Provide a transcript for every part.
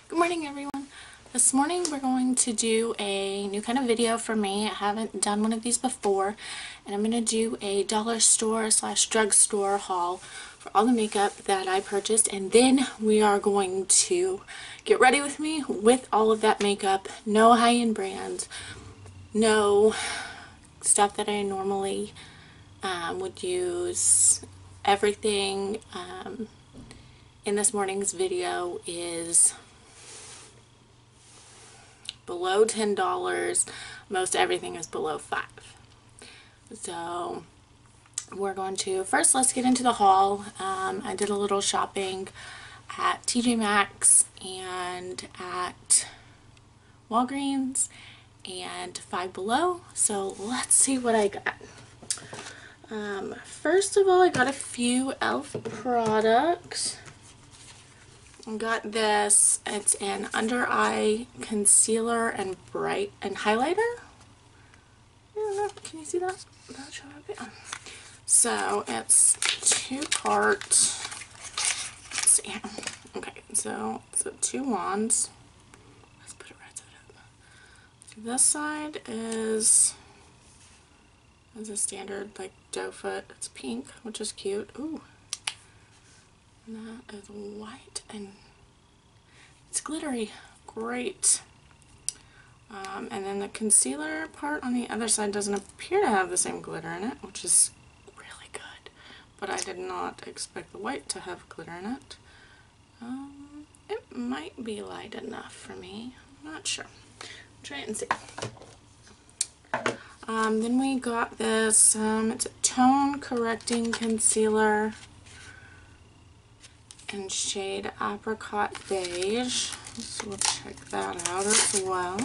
Good morning, everyone. This morning we're going to do a new kind of video for me. I haven't done one of these before, and I'm going to do a dollar store slash drugstore haul for all the makeup that I purchased, and then we are going to get ready with me with all of that makeup. No high-end brands, no stuff that I normally would use. Everything in this morning's video is below $10. Most everything is below $5. So we're going to, first let's get into the haul. I did a little shopping at TJ Maxx and at Walgreens and Five Below. So let's see what I got. First of all, I got a few e.l.f. products. I got this. It's an under eye concealer and bright and highlighter. Can you see that? That show up? Yeah. So it's two-part. Let's see here. Okay, so it's two wands. Let's put it right side up. So this side is a standard like doe foot. It's pink, which is cute. Ooh. And that is white and it's glittery. Great. And then the concealer part on the other side doesn't appear to have the same glitter in it, which is really good. But I did not expect the white to have glitter in it. It might be light enough for me. I'm not sure. Try it and see. Then we got this. It's a tone correcting concealer in shade Apricot Beige. So we'll check that out as well.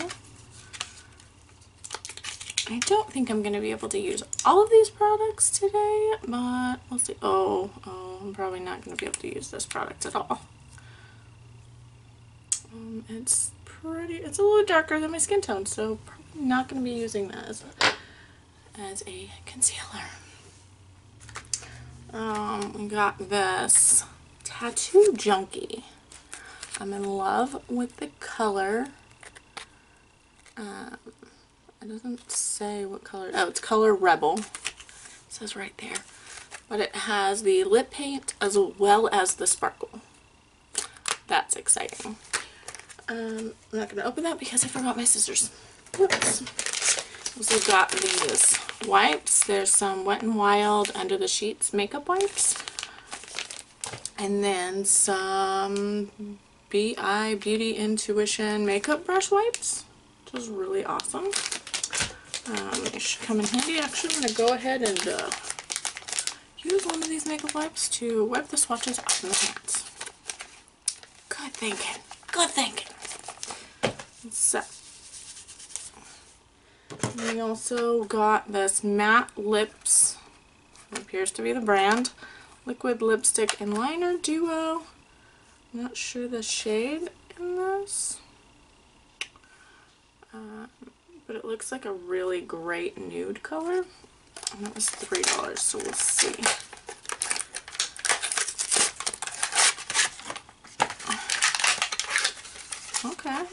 I don't think I'm going to be able to use all of these products today, but we'll see. Oh, I'm probably not going to be able to use this product at all. It's a little darker than my skin tone, so probably not going to be using that as a concealer. We got this Tattoo Junkie. I'm in love with the color. It doesn't say what color. Oh, it's color Rebel. It says right there. But it has the lip paint as well as the sparkle. That's exciting. I'm not going to open that because I forgot my scissors. Whoops. Also got these wipes. There's some Wet n Wild Under the Sheets makeup wipes. And then some BI Beauty Intuition makeup brush wipes, which is really awesome. They should come in handy. Actually, I'm going to go ahead and use one of these makeup wipes to wipe the swatches off my hands. Good thinking. Good thinking. So, we also got this matte lips. It appears to be the brand. Liquid lipstick and liner duo. I'm not sure the shade in this, but it looks like a really great nude color. And that was $3, so we'll see. Okay.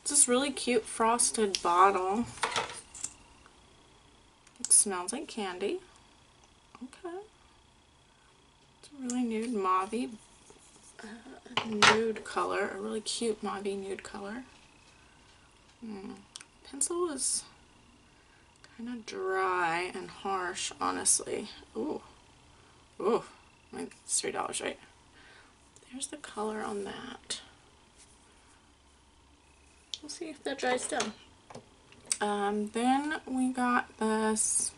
It's this really cute frosted bottle. It smells like candy. Okay. It's a really nude mauve-y nude color. A really cute mauve-y nude color. Pencil is kind of dry and harsh, honestly. Ooh. I mean, it's $3, right? There's the color on that. We'll see if that dries down. Then we got this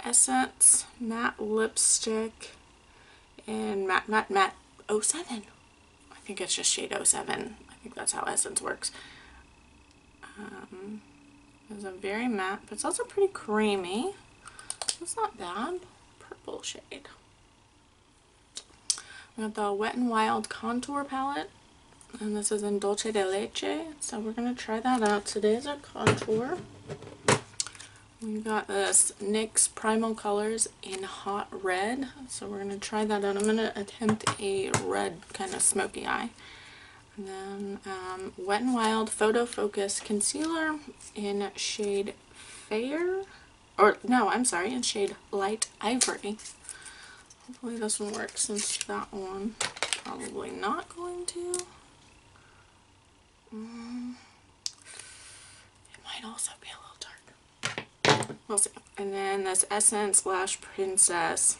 Essence matte lipstick in matte 07. I think it's just shade 07. I think that's how Essence works. It's a very matte, but it's also pretty creamy. It's not bad. Purple shade. We got the Wet n Wild contour palette, and this is in Dulce de Leche. So we're gonna try that out today as a contour. We got this NYX Primal Colors in Hot Red. So we're going to try that out. I'm going to attempt a red kind of smoky eye. And then Wet n Wild Photo Focus Concealer in shade Fair. Or, no, I'm sorry, in shade Light Ivory. Hopefully this one works, since that one probably not going to. It might also be a little dark. We'll see. And then this Essence Lash Princess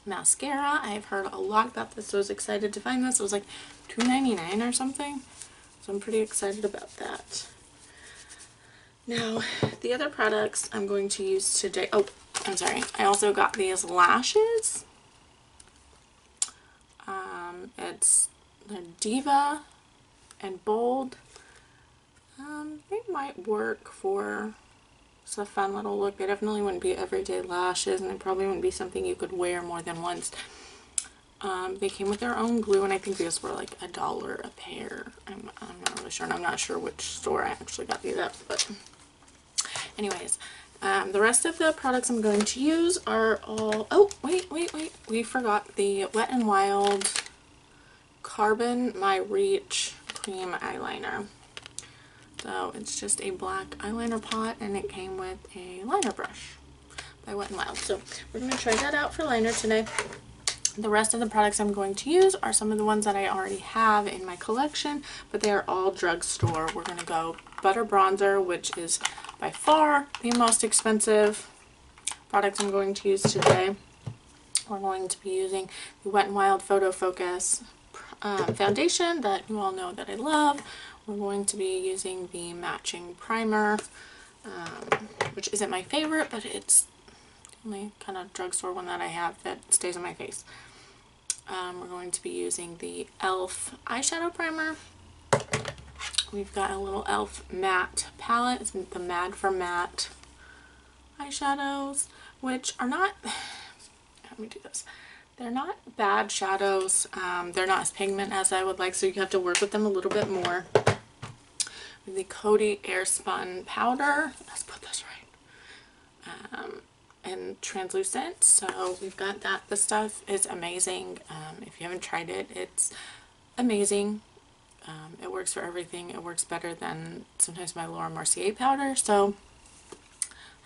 mascara. I've heard a lot about this, so I was excited to find this. It was like $2.99 or something, so I'm pretty excited about that. Now, the other products I'm going to use today, oh, I'm sorry, I also got these lashes. It's the Diva and Bold. They might work for just a fun little look. They definitely wouldn't be everyday lashes, and they probably wouldn't be something you could wear more than once. They came with their own glue, and I think these were like $1 a pair. I'm not really sure, and I'm not sure which store I actually got these at, but anyways, the rest of the products I'm going to use are all, oh, wait, we forgot the Wet n Wild Carbon My Reach Cream Eyeliner. So it's just a black eyeliner pot, and it came with a liner brush by Wet n Wild. So we're going to try that out for liner today. The rest of the products I'm going to use are some of the ones that I already have in my collection, but they are all drugstore. We're going to go Butter Bronzer, which is by far the most expensive product I'm going to use today. We're going to be using the Wet n Wild Photo Focus foundation that you all know that I love. We're going to be using the matching primer, which isn't my favorite, but it's the only kind of drugstore one that I have that stays on my face. We're going to be using the e.l.f. eyeshadow primer. We've got a little e.l.f. matte palette. It's the Mad for Matte eyeshadows, which are not, let me do this. They're not bad shadows. They're not as pigment as I would like, so you have to work with them a little bit more. The Coty Airspun powder. Let's put this right. And translucent. So we've got that. This stuff is amazing. If you haven't tried it, it's amazing. It works for everything. It works better than sometimes my Laura Mercier powder. So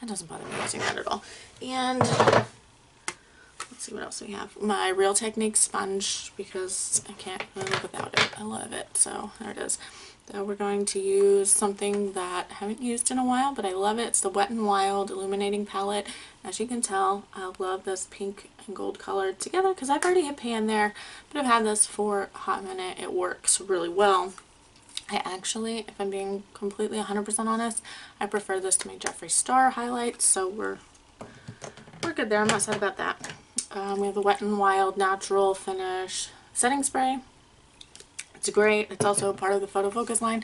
that doesn't bother me using that at all. And let's see what else we have. My Real Technique sponge, because I can't really live without it. I love it. So there it is. So we're going to use something that I haven't used in a while, but I love it. It's the Wet n Wild Illuminating Palette. As you can tell, I love this pink and gold color together because I've already hit pan there, but I've had this for a hot minute. It works really well. I actually, if I'm being completely 100% honest, I prefer this to my Jeffree Star highlights, so we're good there. I'm not sad about that. We have the Wet n Wild Natural Finish Setting Spray. It's great. It's also part of the Photo Focus line.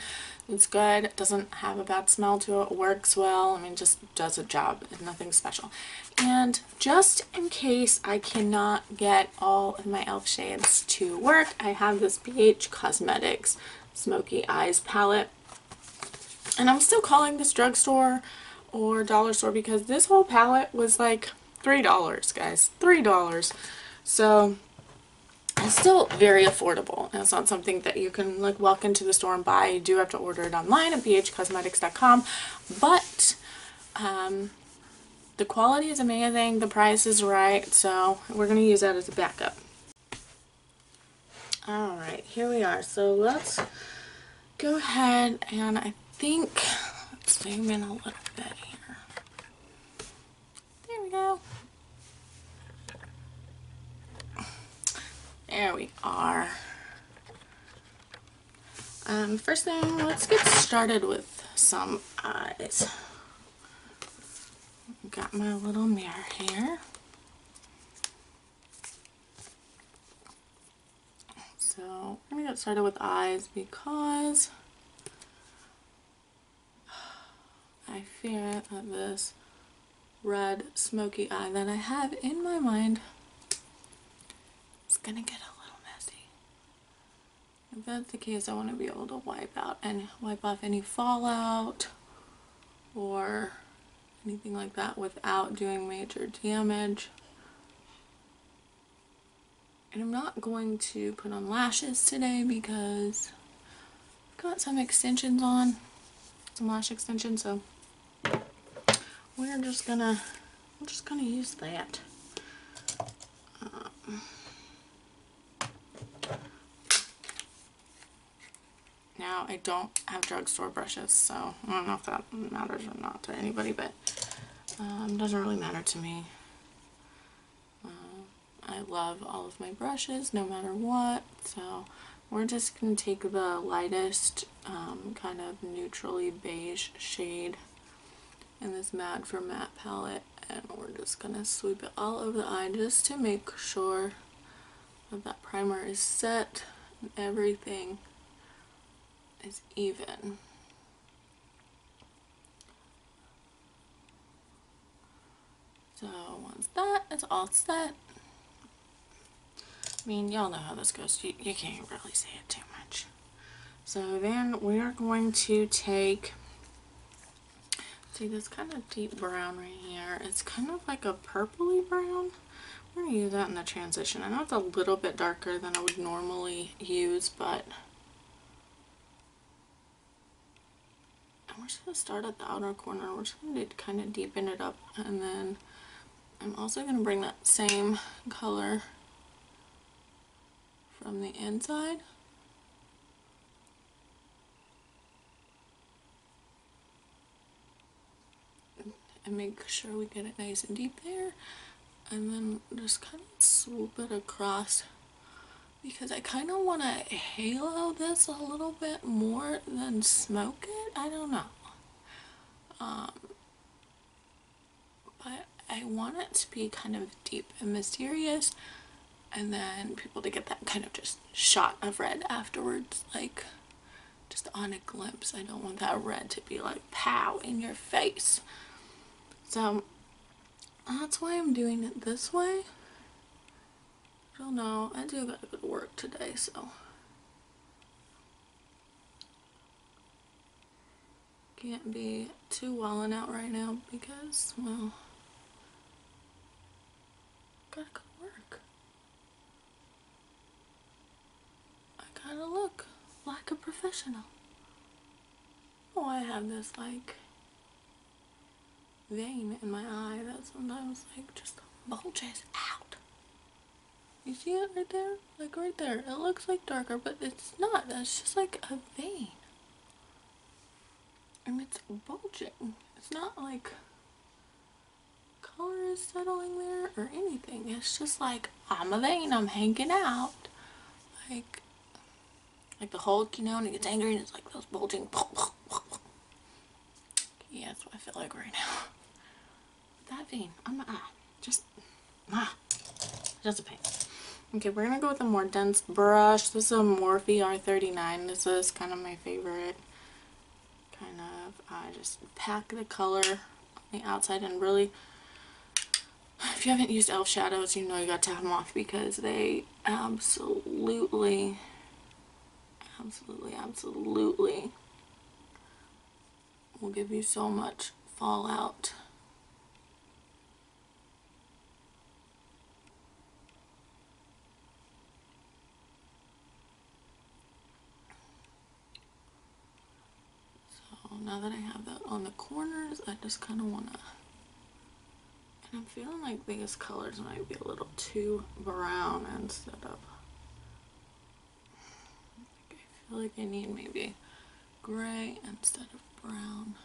It's good. It doesn't have a bad smell to it. It works well. I mean, just does a job. It's nothing special. And just in case I cannot get all of my e.l.f. shades to work, I have this BH Cosmetics Smoky Eyes palette. And I'm still calling this drugstore or dollar store because this whole palette was like $3, guys. $3. So it's still very affordable, and it's not something that you can like walk into the store and buy. You do have to order it online at bhcosmetics.com, but the quality is amazing, the price is right, so we're going to use that as a backup. Alright, here we are. So let's go ahead and I think, let's zoom in a little bit here. There we go. There we are. First thing, let's get started with some eyes. Got my little mirror here. So I'm gonna get started with eyes because I fear that this red smoky eye that I have in my mind is gonna get a little messy. If that's the case, I want to be able to wipe off any fallout or anything like that without doing major damage. And I'm not going to put on lashes today because I've got some extensions on, some lash extensions, so we're just gonna use that. Now I don't have drugstore brushes, so I don't know if that matters or not to anybody, but doesn't really matter to me. I love all of my brushes no matter what, so we're just going to take the lightest kind of neutrally beige shade in this Mad for Matte palette, and we're just going to sweep it all over the eye just to make sure that that primer is set and everything is even. So once that is all set, I mean, y'all know how this goes. You can't really see it too much. So then we are going to take, see this kind of deep brown right here. It's kind of like a purpley brown. We're going to use that in the transition. I know it's a little bit darker than I would normally use, but we're just going to start at the outer corner. We're just going to kind of deepen it up, and then I'm also going to bring that same color from the inside. And make sure we get it nice and deep there. And then just kind of swoop it across, because I kind of want to halo this a little bit more than smoke it. I don't know. But I want it to be kind of deep and mysterious, and then people to get that kind of just shot of red afterwards, like just on a glimpse. I don't want that red to be like pow in your face. So that's why I'm doing it this way. I don't know, I do gotta go to work today, so can't be too walling out right now because, well, gotta go to work. I gotta look like a professional. Oh, I have this like vein in my eye that sometimes like just bulges out. You see it right there? Like right there. It looks like darker, but it's not. That's just like a vein. And it's bulging. It's not like color is settling there or anything. It's just like, I'm a vein, I'm hanging out. Like the Hulk, you know, and he gets angry and it's like those bulging. Yeah, that's what I feel like right now. That vein on my eye. Just a pain. Okay, we're gonna go with a more dense brush. This is a Morphe R39. This is kind of my favorite. I just pack the color on the outside, and really, if you haven't used e.l.f. shadows, you know you got to have them off because they absolutely will give you so much fallout. So now that I have that on the corners, I just kind of want to, and I'm feeling like these colors might be a little too brown instead of, I feel like I need maybe gray instead of brown.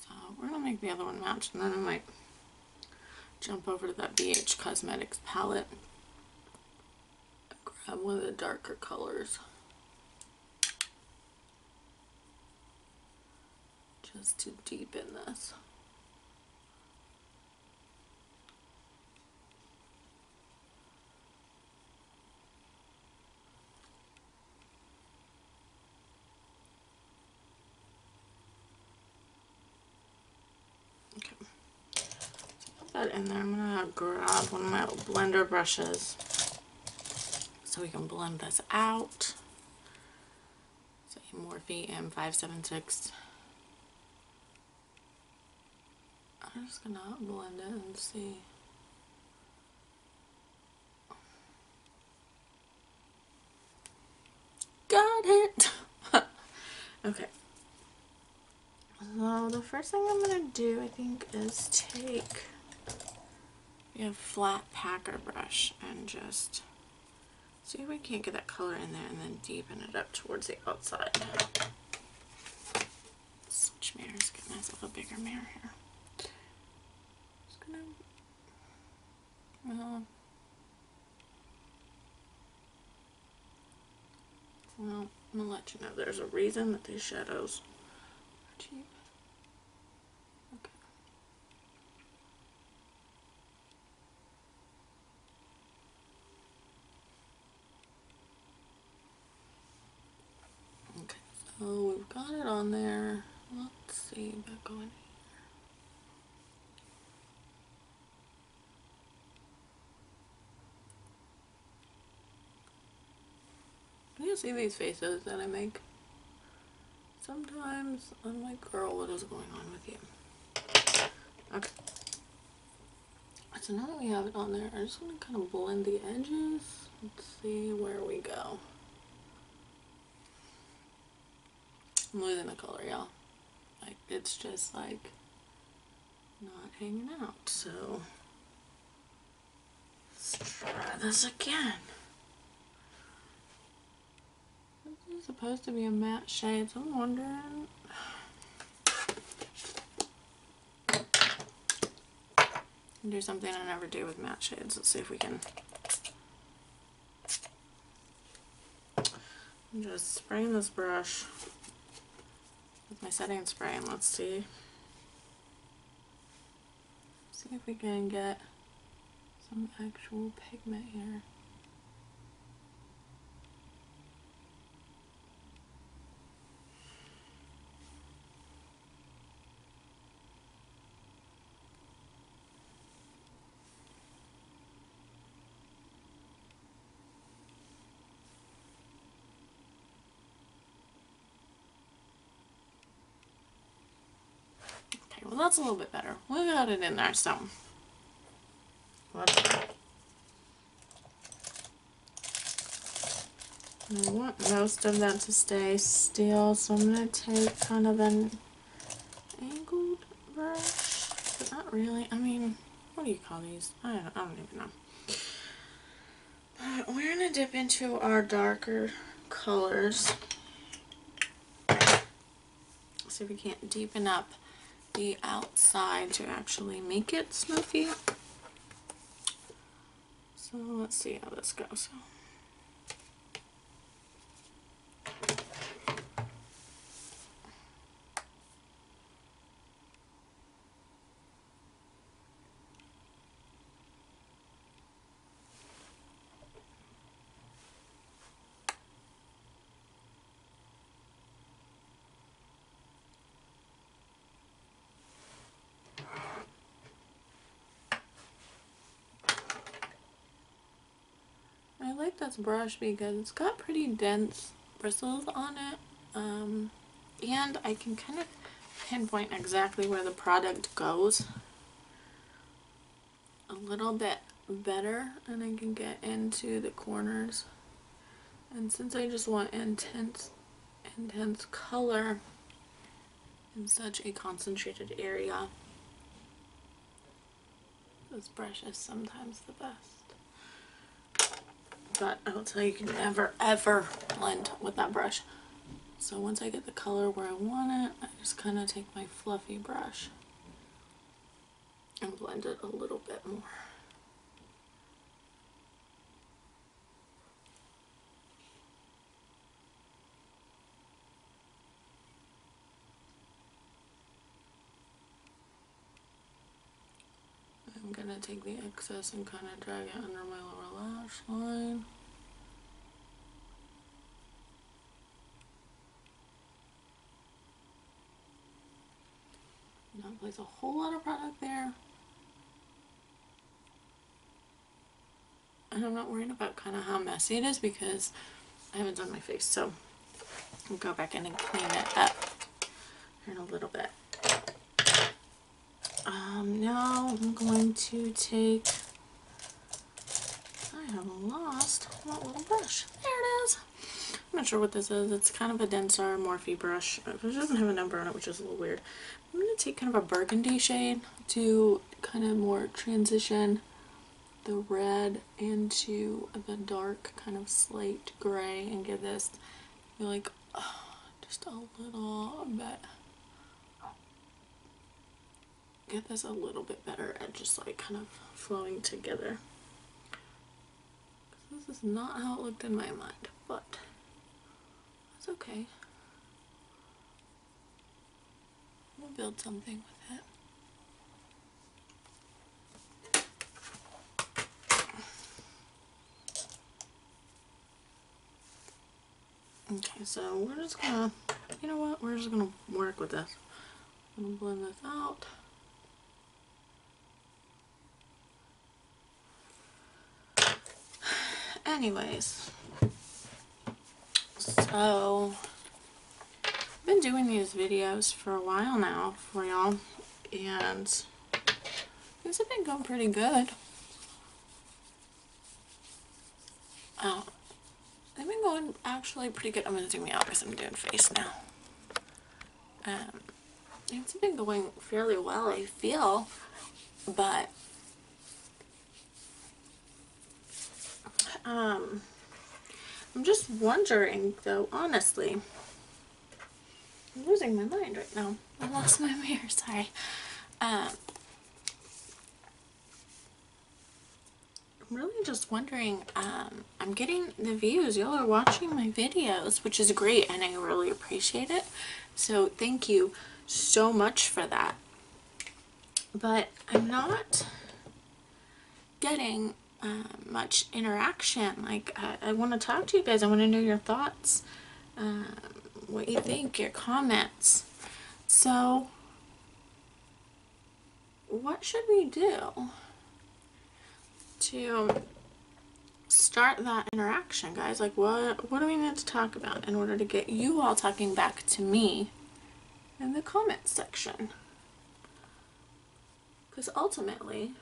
So we're going to make the other one match, and then I might jump over to that BH Cosmetics palette and grab one of the darker colors. Just to deepen this. Okay. So put that in there. I'm gonna grab one of my little blender brushes so we can blend this out. So Morphe M576 I'm just gonna blend it and see. Got it! Okay. So the first thing I'm gonna do, I think, is take a flat packer brush and just see if we can't get that color in there and then deepen it up towards the outside. Switch mirrors, get myself a bigger mirror here. Just gonna, well, I'm gonna let you know there's a reason that these shadows are cheap. Okay. Okay, so we've got it on there. Let's see about going here. You see these faces that I make? Sometimes I'm like, girl, what is going on with you? Okay. So now that we have it on there, I just want to kind of blend the edges. Let's see where we go. I'm losing the color, y'all. Like, it's just like not hanging out. So let's try this again. This is supposed to be a matte shade, so I'm wondering. Do something I never do with matte shades. Let's see if we can. I'm just spraying this brush with my setting spray, and let's see if we can get some actual pigment here. Well, that's a little bit better. We got it in there, so let's go. I want most of that to stay still, so I'm going to take kind of an angled brush, but not really. I mean, what do you call these? I don't even know. But we're going to dip into our darker colors. See if we can't deepen up the outside to actually make it smoky. So let's see how this goes. I like this brush because it's got pretty dense bristles on it, and I can kind of pinpoint exactly where the product goes a little bit better, and I can get into the corners. And since I just want intense color in such a concentrated area, this brush is sometimes the best. But I will tell you, you can never ever blend with that brush. So once I get the color where I want it, I just kind of take my fluffy brush and blend it a little bit more. I'm going to take the excess and kind of drag it under my lower lash line. Not place a whole lot of product there. And I'm not worried about kind of how messy it is because I haven't done my face. So I'll go back in and clean it up here in a little bit. now I'm going to take, I have lost that little brush. There it is. I'm not sure what this is. It's kind of a denser Morphe brush. It doesn't have a number on it, which is a little weird. I'm going to take kind of a burgundy shade to kind of more transition the red into the dark kind of slate gray and give this like just a little bit, get this a little bit better at just like kind of flowing together. This is not how it looked in my mind, but it's okay. We'll build something with it. Okay, so we're just gonna, you know what, we're just gonna work with this. I'm gonna blend this out. Anyways, so I've been doing these videos for a while now for y'all, and things have been going pretty good. They've been going actually pretty good. I'm going to zoom me out because I'm doing face now. It's been going fairly well, I feel, but I'm just wondering though, honestly. I'm losing my mind right now. I lost my mirror, sorry. I'm really just wondering, I'm getting the views. Y'all are watching my videos, which is great, and I really appreciate it. So thank you so much for that. But I'm not getting much interaction. Like, I want to talk to you guys. I want to know your thoughts, what you think, your comments. So what should we do to start that interaction, guys? Like, what do we need to talk about in order to get you all talking back to me in the comment section? Because ultimately,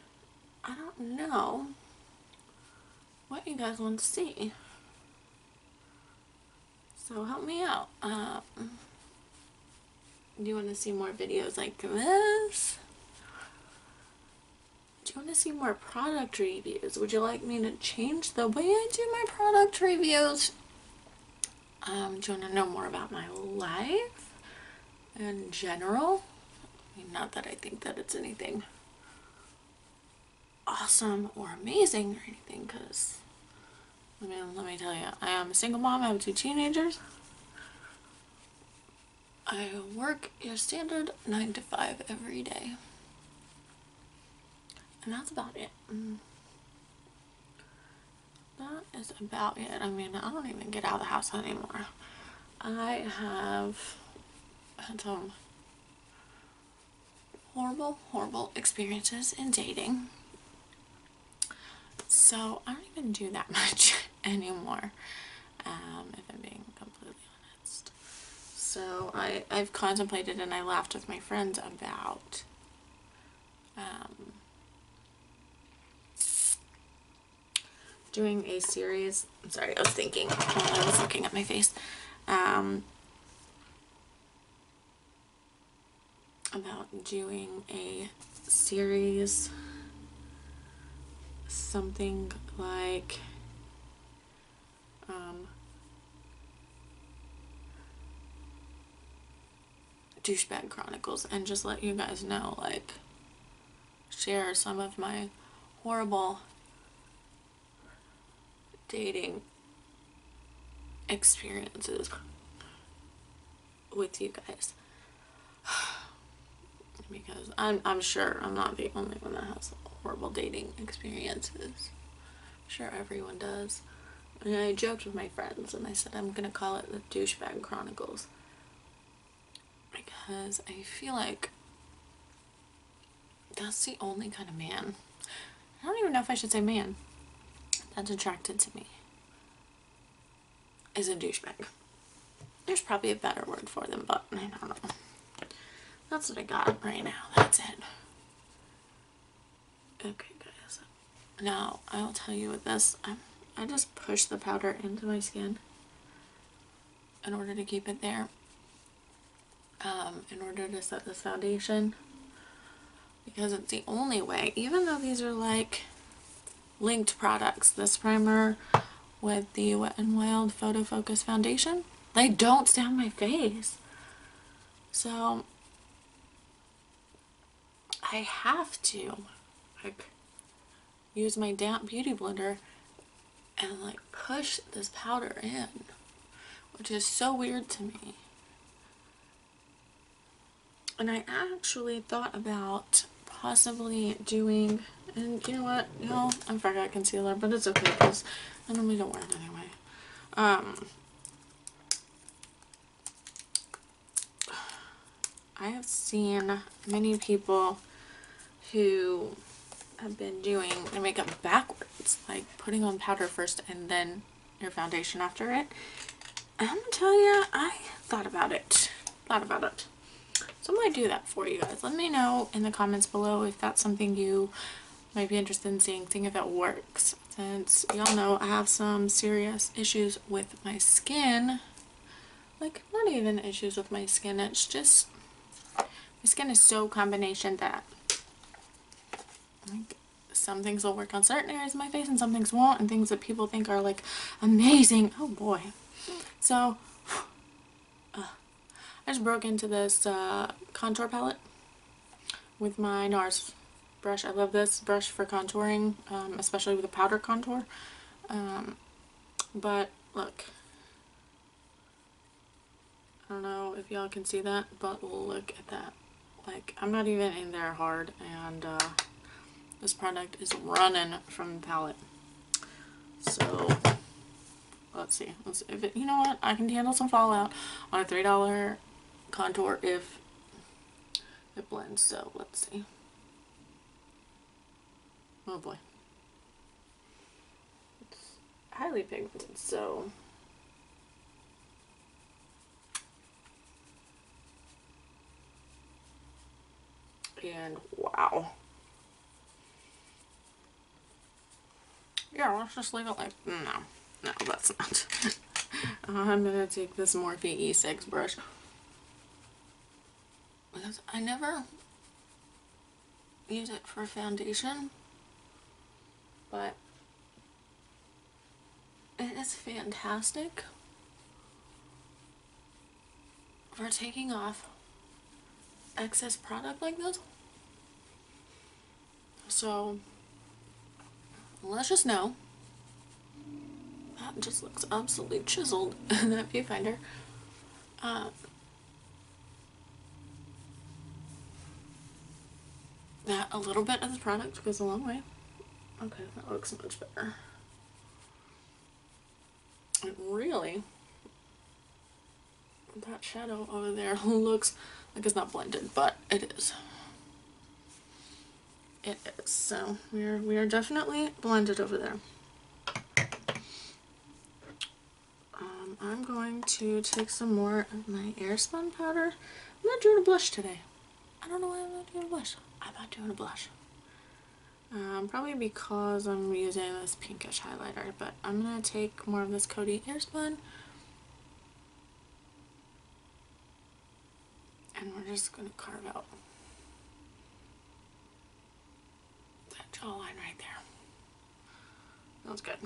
I don't know what you guys want to see. So help me out. Do you want to see more videos like this? Do you want to see more product reviews? Would you like me to change the way I do my product reviews? Do you want to know more about my life in general? I mean, not that I think that it's anything awesome or amazing or anything, because let me tell you, I am a single mom. I have 2 teenagers. I work your standard 9 to 5 every day. And that's about it. That is about it. I mean, I don't even get out of the house anymore. I have had some horrible, horrible experiences in dating. So I don't even do that much anymore, if I'm being completely honest. So I've contemplated, and I laughed with my friends about doing a series. I'm sorry, I was thinking while I was looking at my face, about doing a series, something like Douchebag Chronicles, and just let you guys know, like, share some of my horrible dating experiences with you guys. Because I'm sure I'm not the only one that has horrible dating experiences. I'm sure everyone does. And I joked with my friends and I said I'm gonna call it the Douchebag Chronicles, because I feel like that's the only kind of man, I don't even know if I should say man, that's attracted to me is a douchebag. There's probably a better word for them, but I don't know. That's what I got right now. That's it. Now, I'll tell you with this, I just push the powder into my skin in order to keep it there, in order to set this foundation, because it's the only way, even though these are like linked products, this primer with the Wet n Wild Photo Focus Foundation, they don't stay on my face. So I have to like use my damp beauty blender and like push this powder in, which is so weird to me. And I actually thought about possibly doing, and you know what, no, I forgot concealer, but it's okay because I normally don't wear it anyway. I have seen many people who have been doing their makeup backwards, like putting on powder first and then your foundation after it. And I'm gonna tell you, I thought about it. So I might do that for you guys. Let me know in the comments below if that's something you might be interested in seeing if it works. Since y'all know I have some serious issues with my skin. Like, not even issues with my skin, it's just my skin is so combination that like some things will work on certain areas of my face and some things won't, and things that people think are like amazing, oh boy. So I just broke into this contour palette with my NARS brush. I love this brush for contouring, especially with a powder contour. But look, I don't know if y'all can see that, but look at that. Like, I'm not even in there hard, and this product is running from the palette. So let's see if it, you know what, I can handle some fallout on a $3 contour if it blends. So let's see. Oh boy, it's highly pigmented, so and wow. Yeah, let's just leave it like, no, that's not. I'm gonna take this Morphe E6 brush because I never use it for foundation, but it is fantastic for taking off excess product like this. So let's just know that just looks absolutely chiseled in that viewfinder. That a little bit of the product goes a long way. Okay, that looks much better. And really, that shadow over there looks like it's not blended, but it is. It is. So we are definitely blended over there. I'm going to take some more of my Airspun powder. I'm not doing a blush today. I don't know why I'm not doing a blush. I'm not doing a blush. Probably because I'm using this pinkish highlighter, but I'm going to take more of this Coty Airspun. And we're just going to carve out that jawline right there. That's good.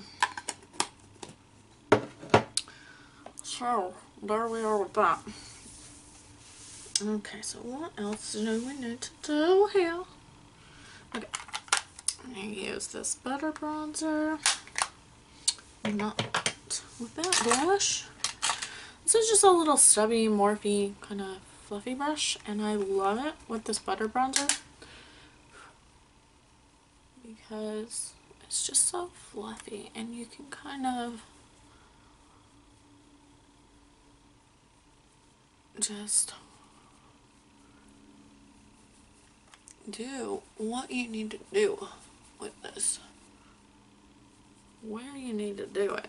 So, there we are with that. Okay, so what else do we need to do here? Okay, I'm going to use this butter bronzer. Not with that blush. This is just a little stubby, Morphe kind of fluffy brush, and I love it with this butter bronzer because it's just so fluffy, and you can kind of just do what you need to do with this, where you need to do it.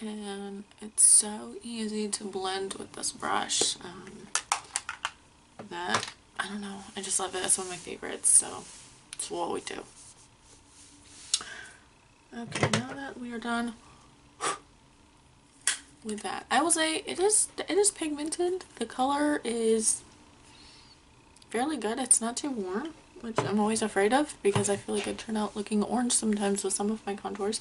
And it's so easy to blend with this brush that I don't know. I just love it. It's one of my favorites, so it's what we do. Okay, now that we are done with that, I will say it is pigmented. The color is fairly good. It's not too warm, which I'm always afraid of because I feel like I turn out looking orange sometimes with some of my contours.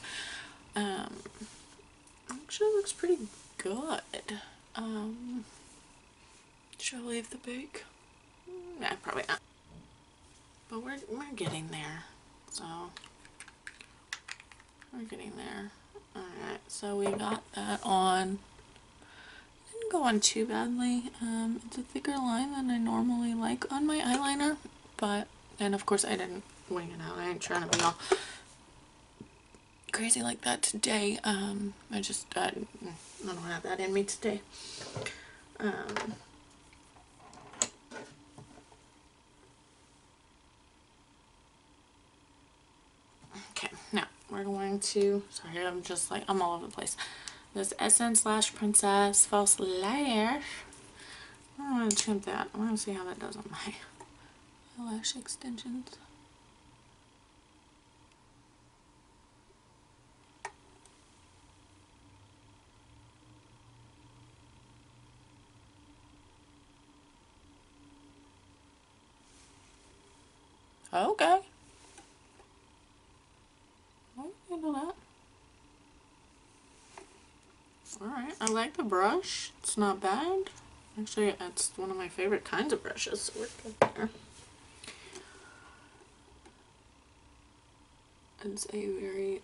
Actually looks pretty good. Should I leave the bake? Nah, probably not. But we're getting there. So we're getting there. Alright, so we got that on. Didn't go on too badly. It's a thicker line than I normally like on my eyeliner, but, and of course I didn't wing it out. I ain't trying to be all crazy like that today. I don't have that in me today. Okay, now we're going to, sorry, I'm just like, I'm all over the place. This Essence Lash Princess False Lash. I want to trim that. I want to see how that does on my eyelash extensions. Okay. I can handle that. Alright, I like the brush. It's not bad. Actually, it's one of my favorite kinds of brushes, so we're good there. It's a very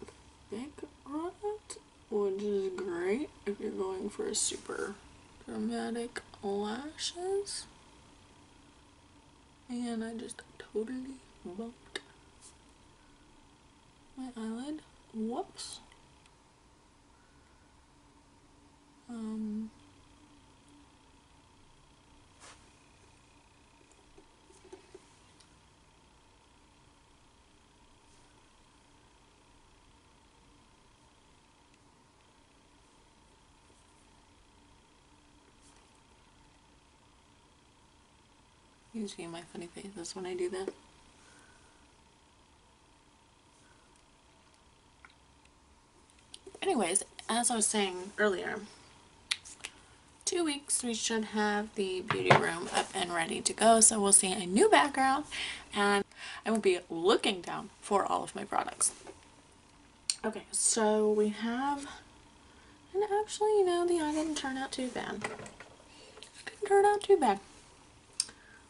thick product, which is great if you're going for super dramatic lashes. And I just totally bumped my eyelid. Whoops. You see my funny faces when I do that. Anyways, as I was saying earlier, 2 weeks we should have the beauty room up and ready to go, so we'll see a new background and I will be looking down for all of my products. Okay, so we have, and actually, you know, the eye didn't turn out too bad. Didn't turn out too bad.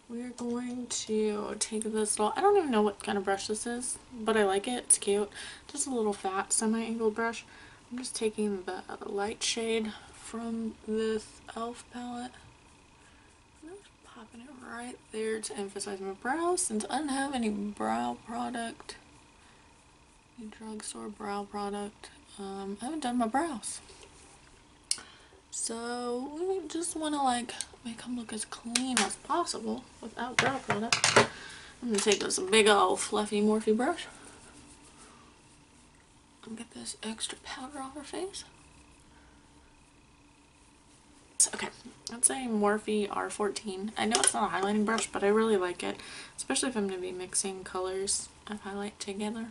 We're going to take this little, I don't even know what kind of brush this is, but I like it, it's cute. Just a little fat semi-angled brush. I'm just taking the light shade from this e.l.f. palette. I'm just popping it right there to emphasize my brows, since I don't have any brow product, any drugstore brow product. I haven't done my brows. So we just want to like make them look as clean as possible without brow product. I'm going to take this big old fluffy Morphe brush and get this extra powder off her face. Okay, that's a Morphe R14. I know it's not a highlighting brush, but I really like it, especially if I'm going to be mixing colors of highlight together.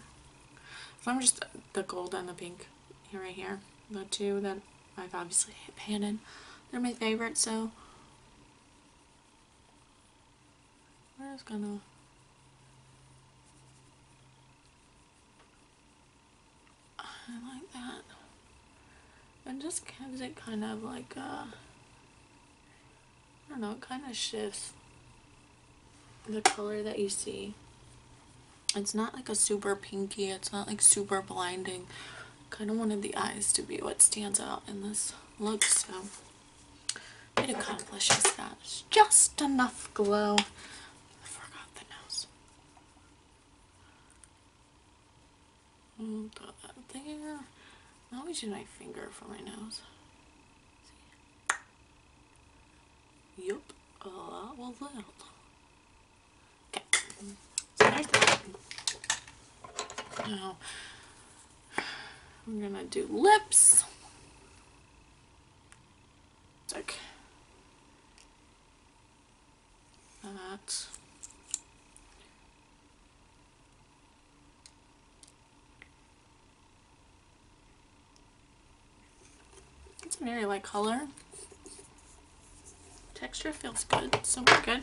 So I'm just the gold and the pink right here, the two that I've obviously painted. They're my favorite, so we're just gonna I like that. And just gives it kind of like I don't know, it kind of shifts the color that you see. It's not like a super pinky, it's not like super blinding. Kind of wanted the eyes to be what stands out in this look, so it accomplishes that. It's just enough glow. I forgot the nose. Got that there. I always use my finger for my nose. Yup, that was that. Okay, so there's that. Now we're gonna do lips. Like that. very light color. Texture feels good, so we're good.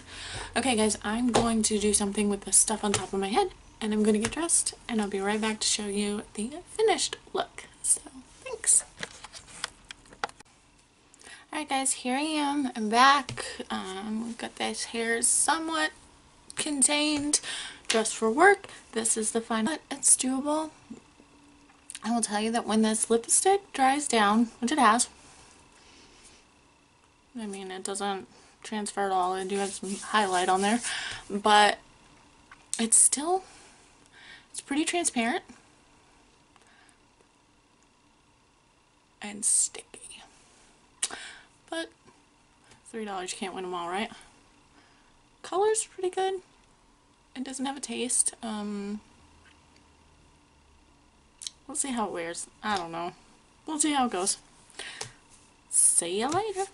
Okay guys, I'm going to do something with the stuff on top of my head, and I'm going to get dressed, and I'll be right back to show you the finished look. So, thanks. Alright guys, here I am. I'm back. Got this hair somewhat contained, dressed for work. This is the final, but it's doable. I will tell you that when this lipstick dries down, which it has, I mean, it doesn't transfer at all. I do have some highlight on there, but it's pretty transparent and sticky. But $3, you can't win them all, right? Color's pretty good. It doesn't have a taste. We'll see how it wears. I don't know. We'll see how it goes. See you later.